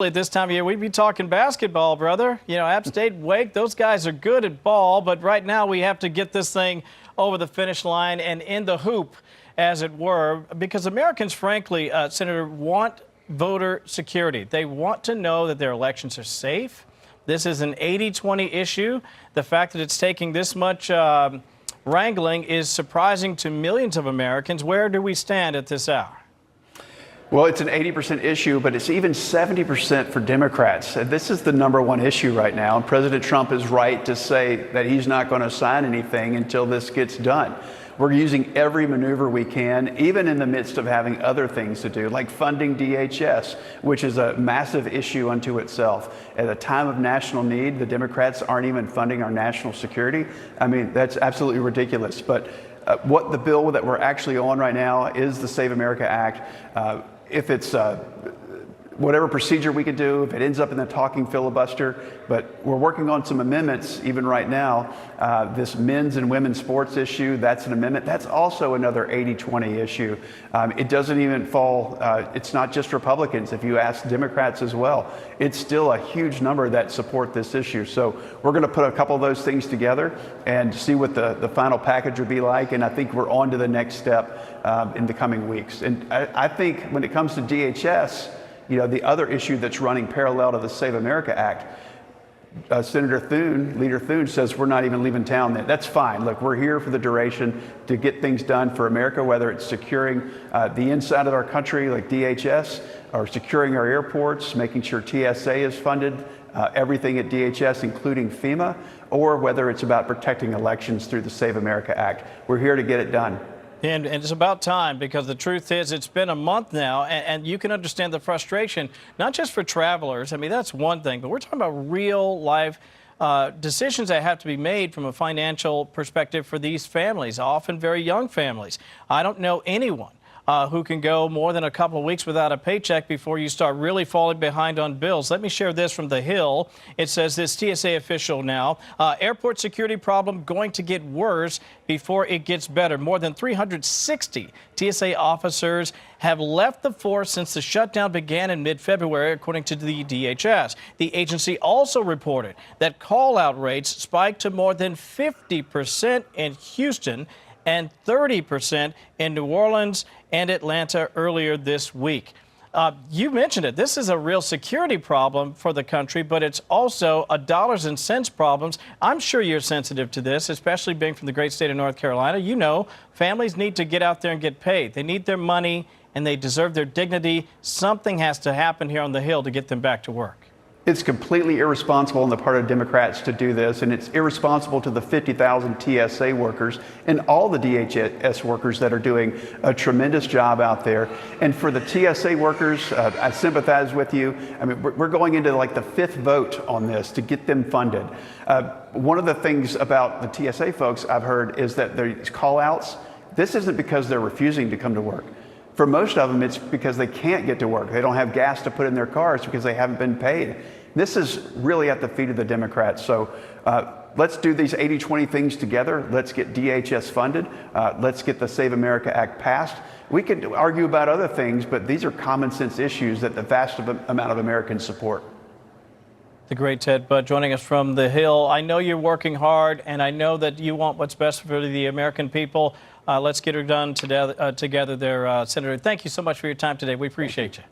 At this time of year, we'd be talking basketball, brother. You know, App State, Wake, those guys are good at ball, but right now we have to get this thing over the finish line and in the hoop, as it were, because Americans, frankly, Senator, want voter security. They want to know that their elections are safe. This is an 80-20 issue. The fact that it's taking this much wrangling is surprising to millions of Americans. Where do we stand at this hour? Well, it's an 80% issue, but it's even 70% for Democrats. This is the #1 issue right now, and President Trump is right to say that he's not going to sign anything until this gets done. We're using every maneuver we can, even in the midst of having other things to do, like funding DHS, which is a massive issue unto itself. At a time of national need, the Democrats aren't even funding our national security. I mean, that's absolutely ridiculous. But what the bill that we're actually on right now is the Save America Act. If it's whatever procedure we could do, if it ends up in the talking filibuster, but we're working on some amendments even right now. This men's and women's sports issue, that's an amendment. That's also another 80-20 issue. It doesn't even fall, it's not just Republicans. If you ask Democrats as well, it's still a huge number that support this issue. So we're going to put a couple of those things together and see what the final package would be like. And I think we're on to the next step in the coming weeks. And I think when it comes to DHS, you know, the other issue that's running parallel to the Save America Act, Senator Thune, Leader Thune, says we're not even leaving town. That's fine. Look, we're here for the duration to get things done for America, whether it's securing the inside of our country like DHS, or securing our airports, making sure TSA is funded, everything at DHS, including FEMA, or whether it's about protecting elections through the Save America Act. We're here to get it done. And it's about time, because the truth is it's been a month now, and you can understand the frustration, not just for travelers. I mean, that's one thing, but we're talking about real life decisions that have to be made from a financial perspective for these families, often very young families. I don't know anyone who can go more than a couple of weeks without a paycheck before you start really falling behind on bills. Let me share this from The Hill. It says this TSA official now, airport security problem going to get worse before it gets better. More than 360 TSA officers have left the force since the shutdown began in mid-February, according to the DHS. The agency also reported that call-out rates spiked to more than 50% in Houston and 30% in New Orleans and Atlanta earlier this week. You mentioned it. This is a real security problem for the country, but it's also a dollars and cents problem. I'm sure you're sensitive to this, especially being from the great state of North Carolina. You know, families need to get out there and get paid. They need their money, and they deserve their dignity. Something has to happen here on the Hill to get them back to work. It's completely irresponsible on the part of Democrats to do this, and it's irresponsible to the 50,000 TSA workers and all the DHS workers that are doing a tremendous job out there. And for the TSA workers, I sympathize with you. I mean, we're going into like the 5th vote on this to get them funded. One of the things about the TSA folks I've heard is that these call-outs, this isn't because they're refusing to come to work. For most of them, it's because they can't get to work. They don't have gas to put in their cars because they haven't been paid. This is really at the feet of the Democrats. So let's do these 80-20 things together. Let's get DHS funded. Let's get the Save America Act passed. We could argue about other things, but these are common sense issues that the vast amount of Americans support. The great Ted Budd joining us from The Hill. I know you're working hard, and I know that you want what's best for the American people. Let's get her done together there, Senator. Thank you so much for your time today. We appreciate you.